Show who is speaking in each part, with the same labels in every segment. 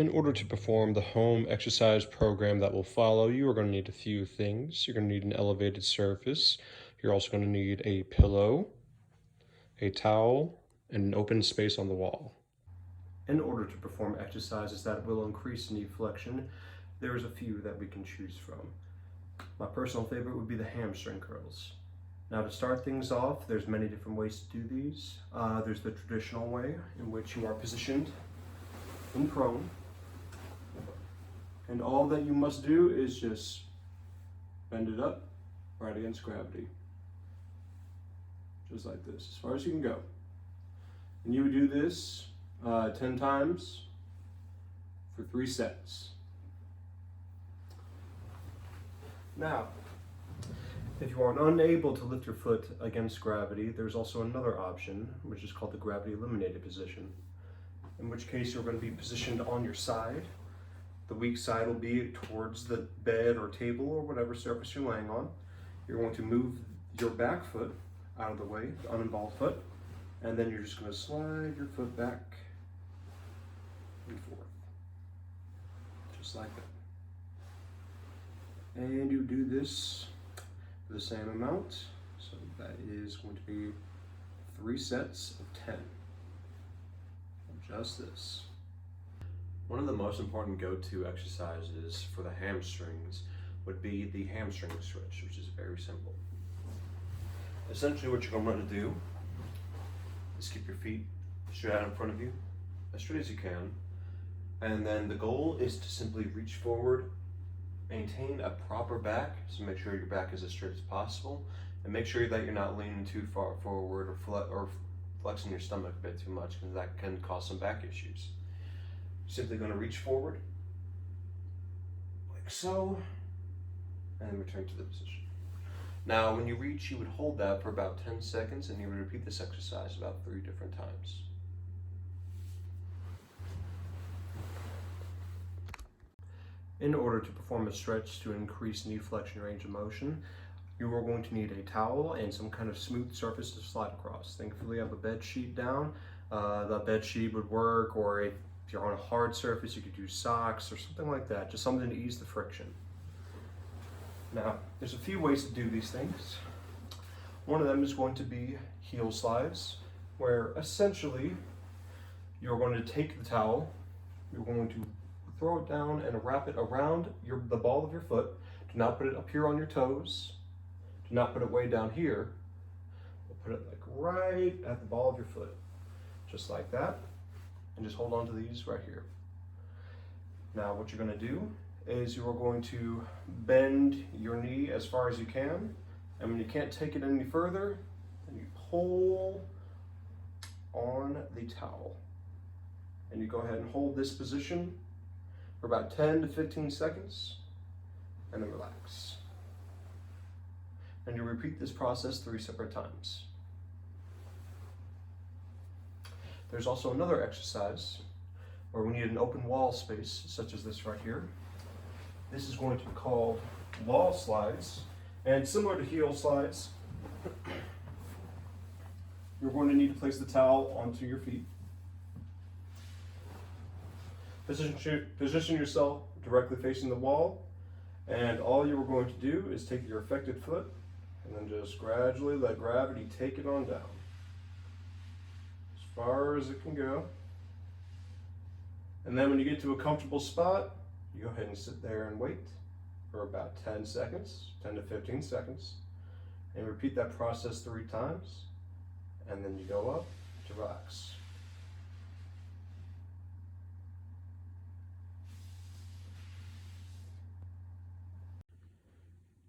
Speaker 1: In order to perform the home exercise program that will follow, you are going to need a few things. You're going to need an elevated surface. You're also going to need a pillow, a towel, and an open space on the wall. In order to perform exercises that will increase knee flexion, there's a few that we can choose from. My personal favorite would be the hamstring curls. Now to start things off, there's many different ways to do these. There's the traditional way in which you are positioned in prone. And all that you must do is just bend it up right against gravity. Just like this, as far as you can go. And you would do this 10 times for 3 sets. Now, if you are unable to lift your foot against gravity, there's also another option, which is called the gravity eliminated position. In which case you're going to be positioned on your side. The weak side will be towards the bed or table or whatever surface you're laying on. You're going to move your back foot out of the way, the uninvolved foot, and then you're just going to slide your foot back and forth, just like that. And you do this for the same amount, so that is going to be 3 sets of 10. Just this. One of the most important go-to exercises for the hamstrings would be the hamstring stretch, which is very simple. Essentially what you're going to want to do is keep your feet straight out in front of you, as straight as you can, and then the goal is to simply reach forward, maintain a proper back, so make sure your back is as straight as possible, and make sure that you're not leaning too far forward or flexing your stomach a bit too much, because that can cause some back issues. Simply going to reach forward, like so, and return to the position. Now, when you reach, you would hold that for about 10 seconds, and you would repeat this exercise about 3 different times. In order to perform a stretch to increase knee flexion range of motion, you are going to need a towel and some kind of smooth surface to slide across. Thankfully, I have a bed sheet down. The bed sheet would work, or if you're on a hard surface, you could use socks or something like that, just something to ease the friction. Now, there's a few ways to do these things. One of them is going to be heel slides, where essentially you're going to take the towel, you're going to throw it down and wrap it around the ball of your foot. Do not put it up here on your toes. Do not put it way down here. We'll put it like right at the ball of your foot, just like that. And just hold on to these right here. Now what you're going to do is you are going to bend your knee as far as you can, and when you can't take it any further, then you pull on the towel. And you go ahead and hold this position for about 10 to 15 seconds, and then relax. And you repeat this process 3 separate times. There's also another exercise where we need an open wall space, such as this right here. This is going to be called wall slides, and similar to heel slides, you're going to need to place the towel onto your feet. Position yourself directly facing the wall, and all you are going to do is take your affected foot and then just gradually let gravity take it on down as far as it can go. And then when you get to a comfortable spot, you go ahead and sit there and wait for about 10 seconds, 10 to 15 seconds, and repeat that process 3 times, and then you go up to relax.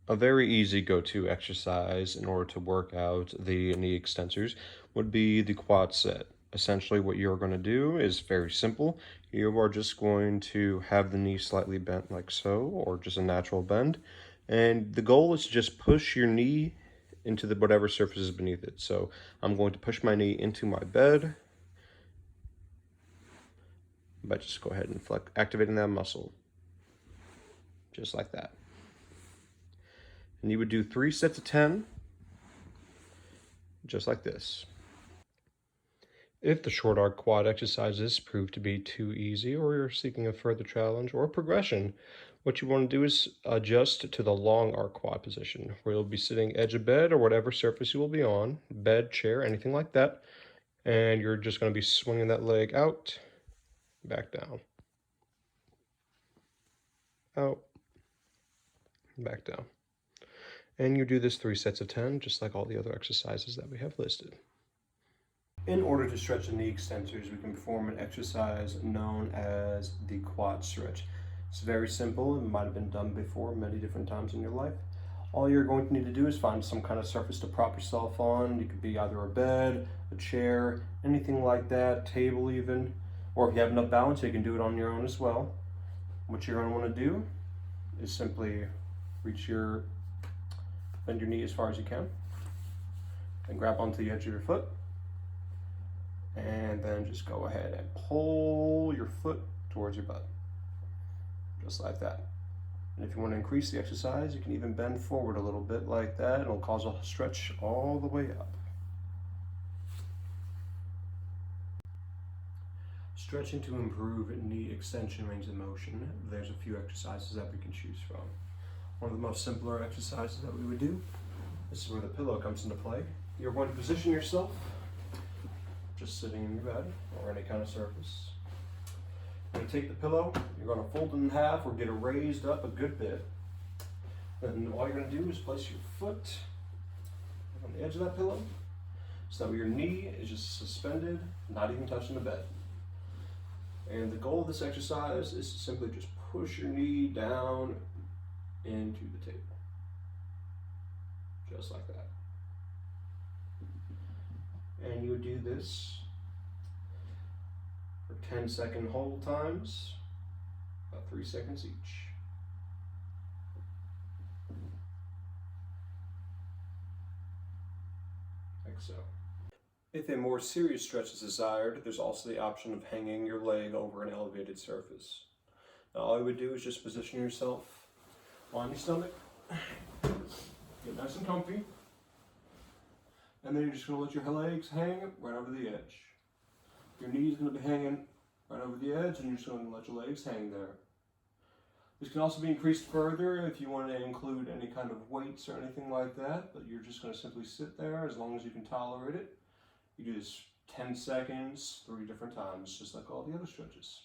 Speaker 1: A very easy go-to exercise in order to work out the knee extensors would be the quad set. Essentially what you're going to do is very simple. You are just going to have the knee slightly bent like so, or just a natural bend. And the goal is to just push your knee into whatever surface is beneath it. So I'm going to push my knee into my bed by just go ahead and activating that muscle. Just like that. And you would do 3 sets of 10, just like this. If the short arc quad exercises prove to be too easy, or you're seeking a further challenge or progression, what you want to do is adjust to the long arc quad position, where you'll be sitting edge of bed or whatever surface you will be on, bed, chair, anything like that, and you're just going to be swinging that leg out, back down, out, back down. And you do this 3 sets of 10, just like all the other exercises that we have listed. In order to stretch the knee extensors, we can perform an exercise known as the quad stretch. It's very simple. It might have been done before many different times in your life. All you're going to need to do is find some kind of surface to prop yourself on. It could be either a bed, a chair, anything like that, table even. Or if you have enough balance, you can do it on your own as well. What you're going to want to do is simply bend your knee as far as you can, and grab onto the edge of your foot. And then just go ahead and pull your foot towards your butt, just like that. And if you want to increase the exercise, you can even bend forward a little bit like that. It'll cause a stretch all the way up. Stretching to improve knee extension range of motion, there's a few exercises that we can choose from. One of the most simpler exercises that we would do, this is where the pillow comes into play. You're going to position yourself just sitting in your bed or any kind of surface. You're going to take the pillow, you're going to fold it in half or get it raised up a good bit. Then all you're going to do is place your foot on the edge of that pillow so that your knee is just suspended, not even touching the bed. And the goal of this exercise is to simply just push your knee down into the table, just like that. And you would do this for 10-second hold times, about 3 seconds each. Like so. If a more serious stretch is desired, there's also the option of hanging your leg over an elevated surface. Now all you would do is just position yourself on your stomach, get nice and comfy, and then you're just going to let your legs hang right over the edge. Your knee's going to be hanging right over the edge, and you're just going to let your legs hang there. This can also be increased further if you want to include any kind of weights or anything like that, but you're just going to simply sit there as long as you can tolerate it. You do this 10 seconds, 3 different times, just like all the other stretches.